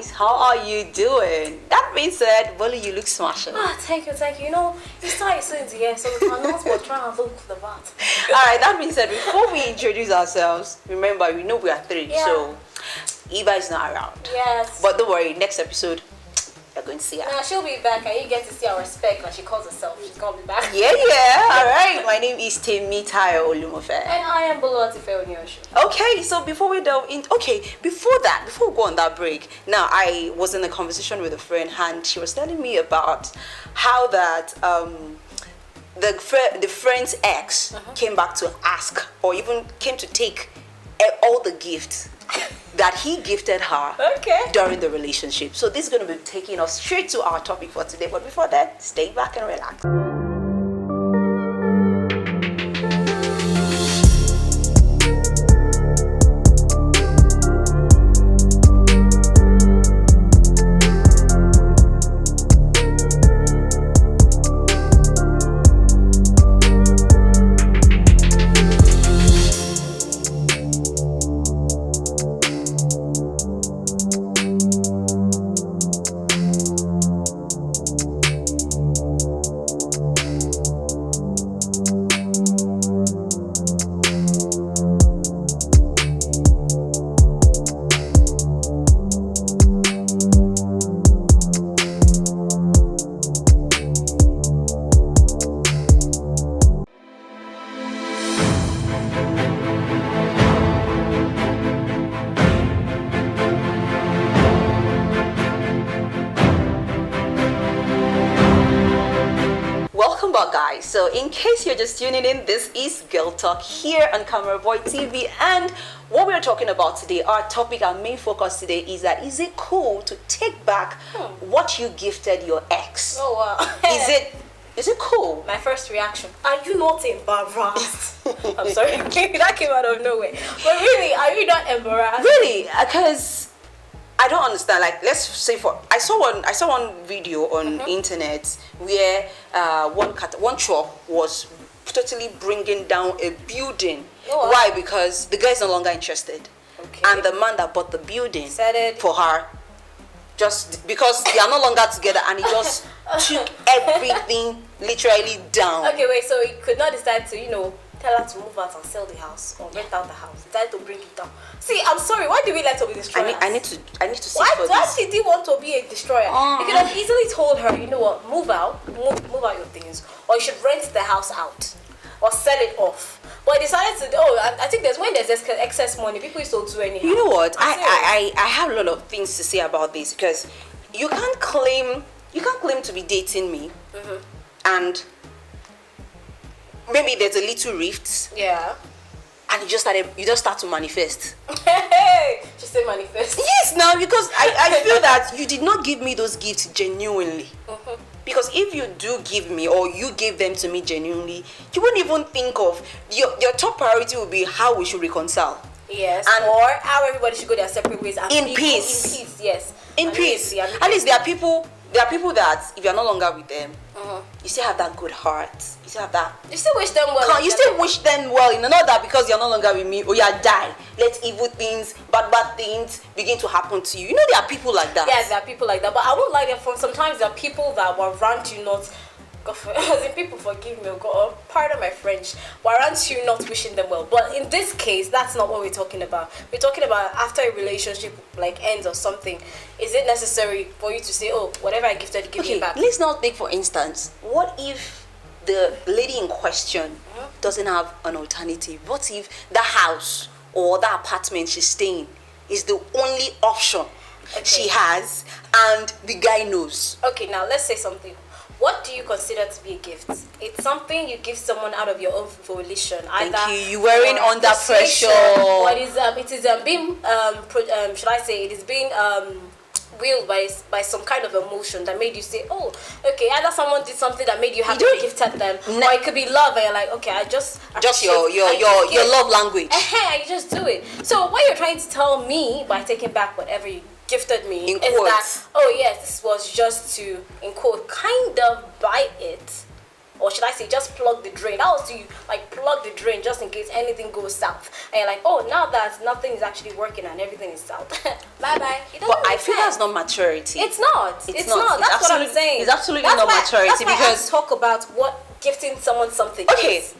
guys, how are you doing? That being said, Bolu, you look smashing. Thank you. You know, it's time since here, so we cannot but try and look the part. Alright, that being said, before we introduce ourselves, remember, we know we are three, so Eva is not around. Yes. But don't worry, next episode, you're going to see her. Now she'll be back and you get to see our respect like she calls herself. She's gonna be back. Yeah. Alright, my name is Temitayo Olumofe. And I am Bolu Atife Onyosho. Okay, so before we delve in, before we go on that break, now I was in a conversation with a friend and she was telling me about how that the friend's ex came back to ask or even came to take all the gifts that he gifted her during the relationship. So this is going to be taking us straight to our topic for today. But before that, stay back and relax. Welcome back, guys. So in case you're just tuning in, this is Girl Talk here on Camera Boy TV, and what we're talking about today, our topic, our main focus today is that is it cool to take back what you gifted your ex? Oh wow. Is it cool? My first reaction, are you not embarrassed? I'm sorry, that came out of nowhere. But really, are you not embarrassed? Really? Because I don't understand. Like, let's say I saw one video on internet where one truck was totally bringing down a building. Oh, wow. Why? Because the guy is no longer interested, Okay. and the man that bought the building Said it. for her, just because they are no longer together, and he just took everything literally down. Okay, wait, so he could not decide to, tell her to move out and sell the house or rent out the house. He decided to bring it down. See, I'm sorry, why do we like to be destroyers? I need to see Why for does this. he did want to be a destroyer? He could have easily told her, you know what, move out your things, or you should rent the house out, or sell it off. But he decided to. I think when there's excess money, people used to do anyhow. You know what? I have a lot of things to say about this, because you can't claim to be dating me, and maybe there's a little rift, Yeah. and you just start to manifest. Hey, just say manifest. Yes, now, because I feel that you did not give me those gifts genuinely. Because if you do give me, or you give them to me genuinely, you wouldn't even think of your top priority would be how we should reconcile. Yes. And or how everybody should go their separate ways and In be peace. In peace, yes. In peace. At least there are people that if you're no longer with them, you still have that good heart. You still have that. You still wish them well. You still wish them well. Not that because you're no longer with me, or you die. Let evil things, bad things begin to happen to you. There are people like that. Yes, there are people like that. But I won't like that. Sometimes there are people that warrant you not. As in, people forgive me, God, pardon my French. Warrant you not wishing them well. But in this case, that's not what we're talking about. We're talking about after a relationship ends or something. Is it necessary for you to say, oh, whatever I gifted, give me back? Let's now take, for instance, what if the lady in question doesn't have an alternative? What if the house or the apartment she's staying is the only option she has, and the guy knows? Okay, now let's say something. What do you consider to be a gift? It's something you give someone out of your own volition. Thank you. You're wearing under pressure. Or it is being should I say it is being willed by some kind of emotion that made you say, oh, okay, either someone did something that made you happy and gifted them, or it could be love and you're like, okay, I just your love language. You just do it. So what you're trying to tell me by taking back whatever you gifted me in is quotes. that, oh yes, this was just to, in quote, kind of buy it or should I say just plug the drain. That was to like plug the drain just in case anything goes south. And you're like, oh, now that nothing is actually working and everything is south, bye bye. But I feel that's not maturity. It's not. It's not. That's what I'm saying. It's absolutely not maturity that's why because I talk about what gifting someone something okay, is.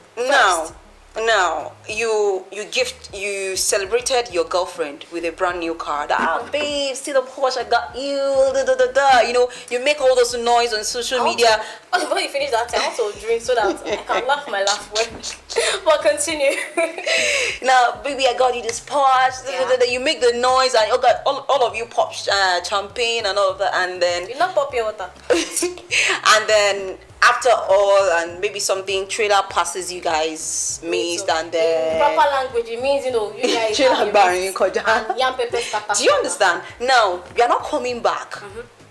now you celebrated your girlfriend with a brand new car. Babe, see the Porsche I got you. Da, da, da, da. You know, you make all those noise on social media. Before you finish that, I also drink so that I can laugh my laugh when. But continue. Now, baby, I got you this Porsche. Da, da, da, da. You make the noise, and all of you pop champagne and all of that, and then you not pop your water. and then after all, and maybe something trailer passes you guys missed, and then in proper language it means you guys trailer barring and yam pepper starter. do you understand? Now you are not coming back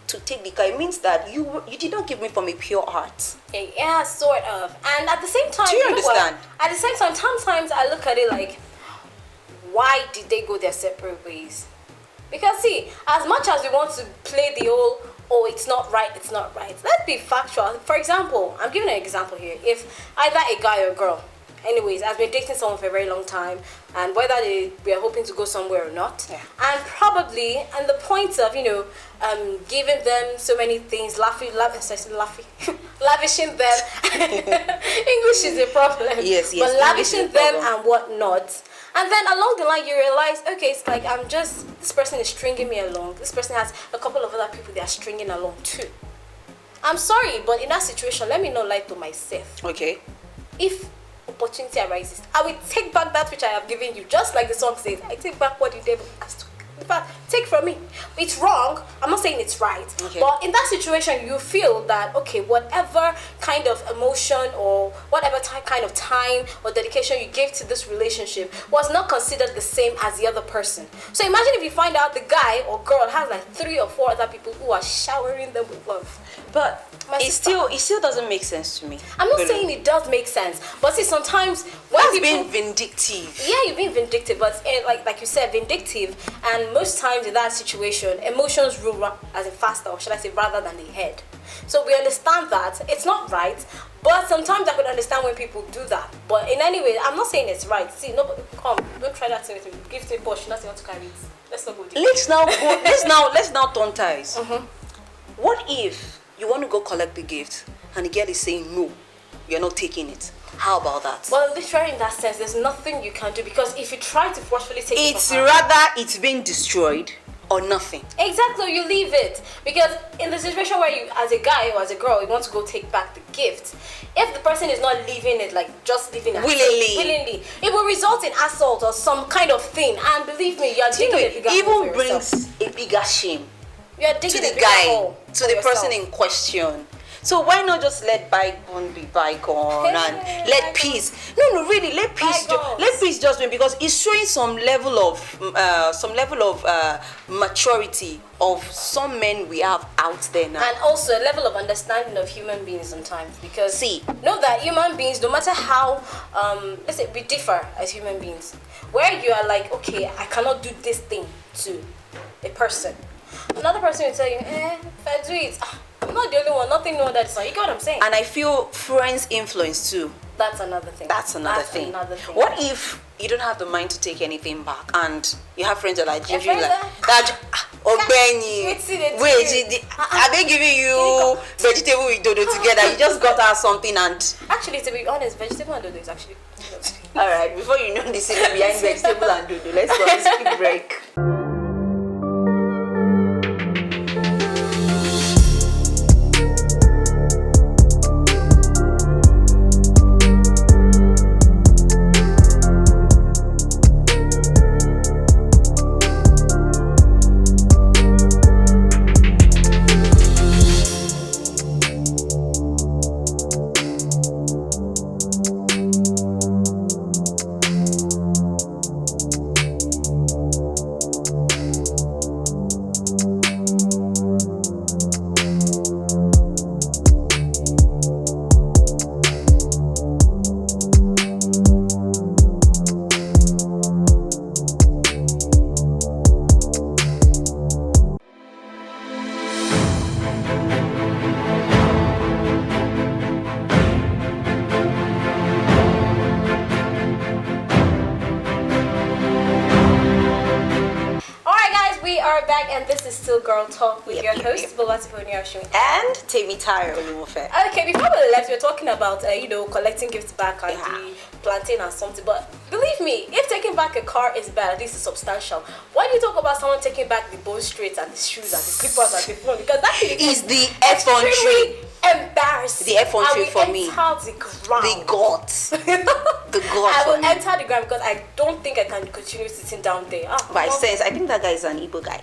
to take the car. It means that you did not give me from a pure heart. Yeah, sort of. And at the same time, do you understand? At the same time, sometimes I look at it like, why did they go their separate ways? Because see, as much as we want to play the whole, oh, it's not right, let's be factual. For example, I'm giving an example here. If either a guy or a girl, anyways, has been dating someone for a very long time, and whether they are hoping to go somewhere or not, and probably, and the point of, giving them so many things, lavishing them, English is a problem, yes, but lavishing them and whatnot. And then along the line, you realize, okay, it's like this person is stringing me along. This person has a couple of other people they are stringing along too. I'm sorry, but in that situation, let me not lie to myself. Okay. If opportunity arises, I will take back that which I have given you. Just like the song says, I take back what the devil has took. In fact, take from me. It's wrong. I'm not saying it's right. Okay. But in that situation, you feel that, okay, whatever kind of emotion or whatever kind of time or dedication you gave to this relationship was not considered the same as the other person. So imagine if you find out the guy or girl has like 3 or 4 other people who are showering them with love. But it still doesn't make sense to me. I'm not saying it does make sense, but see, sometimes when that's people being vindictive. Yeah, you're being vindictive, but like you said, vindictive, and most times in that situation, emotions rule as in faster, or should I say, rather than the head. So we understand that it's not right, but sometimes I could understand when people do that. But in any way, I'm not saying it's right. See, no, come, don't try that thing. Give to a Porsche, not want to carry it. Let's not go deep. Let's now turn ties. What if you want to go collect the gift and the girl is saying no, you're not taking it? How about that? Well, literally in that sense, there's nothing you can do, because if you try to forcefully take it, it's rather it's being destroyed or nothing. Exactly, you leave it. Because in the situation where you, as a guy or as a girl, you want to go take back the gift, if the person is not leaving it, like just leaving it willingly, it will result in assault or some kind of thing. And believe me, you're digging a bigger hole for yourself. Even brings a bigger shame you're digging to the guy, to the person in question. So why not just let bygone be bygone and let peace? No, really, let peace just win, because it's showing some level of maturity of some men we have out there now, and also a level of understanding of human beings sometimes. Because see, know that human beings, no matter how let's say we differ as human beings, where you are like, okay, I cannot do this thing to a person, another person will tell you, if I do it, I'm not the only one, nothing no that is on. You get what I'm saying? And I feel friends influence too. That's another thing. That's another thing. What if you don't have the mind to take anything back, and you have friends that are giving you like that? Wait, are they giving you vegetable with dodo together? You just got out something, and actually, to be honest, vegetable and dodo is actually. All right, before you know the secret behind vegetable and dodo, let's go on a quick break. still Girl Talk with Yep, your yep, host, yep. Bolatipo Onyashu. And Temitayo Olumofe. Okay, before we left, we were talking about, collecting gifts back and Yeah. the plantain and something. But believe me, if taking back a car is bad, at least it's substantial. Why do you talk about someone taking back the bone straights and the shoes and the slippers and the phone? Because that Is the effrontery. extremely embarrassing. The effrontery I for will me. enter the ground. The gods. The gods I for will me. enter the ground because I don't think I can continue sitting down there. By sense, I think that guy is an Igbo guy.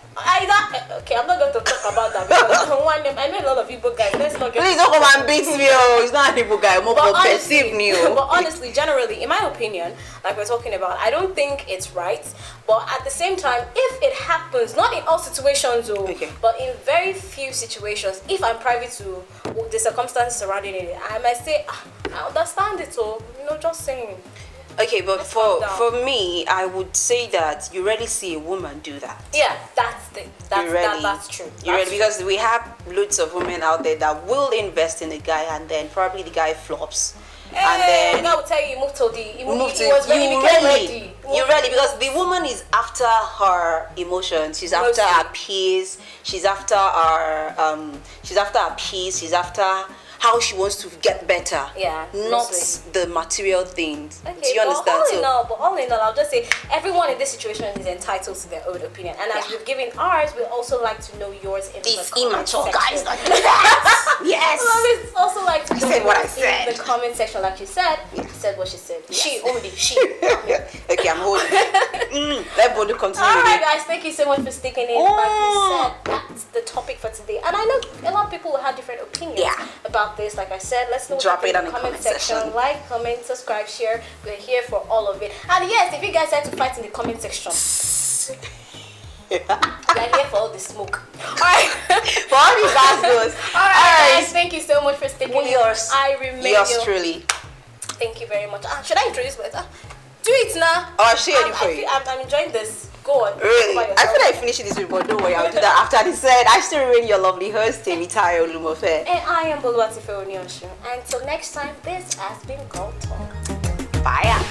Okay, I'm not going to talk about that because I don't want them. I know a lot of Igbo guys. Let's not get. Please don't come and beat me, oh. He's not an Igbo guy. More perceive me, but oh. honestly, generally, in my opinion, like we're talking about, I don't think it's right. But at the same time, if it happens, not in all situations, Okay. but in very few situations, if I'm privy to the circumstances surrounding it, I might say, I understand it, just saying. Okay, but Let's calm down. for me, I would say that you rarely see a woman do that. Yeah, that's that's true. You That's really, because we have loads of women out there that will invest in a guy and then probably the guy flops. And then I will tell you, he moved to the. He move to he was ready, he you became really, ready. you really, because the woman is after her emotions. She's after Mostly. her peace. She's after her peace. She's after how she wants to get better. Yeah, not mostly. the material things. Okay, Do you understand? but all in all, I'll just say everyone in this situation is entitled to their own opinion, and as Yeah. we've given ours, we'd also like to know yours in These the comment immature section. guys that do that. Yes. We'd also like to know said what I yours said. in the comment section, like she said. She said what she said. She only she. Okay, I'm holding. Let Bodu continue. All with right, it. guys, thank you so much for sticking in. Like we said, that's the topic for today, and I know a lot of people will have different opinions Yeah. about this. Like I said, let's know Drop what you it think on the comment section. section. Like, comment, subscribe, share. We're here for all of it. And yes, if you guys like to fight in the comment section, we're here for all the smoke. All right. For all you guys goes. All right, guys, thank you so much for sticking in. Yours. I remain Yours your- truly. Thank you very much. Should I introduce myself? Do it now. Oh, I'll share it for you. I'm enjoying this. Go on. Really? Talk about I yourself. feel like finishing this report. Don't worry, I'll do that after this said. I still remain your lovely host, Temitayo Olumofe. And I am Bolatipo Onyashu. Until next time, this has been Girl Talk. Bye.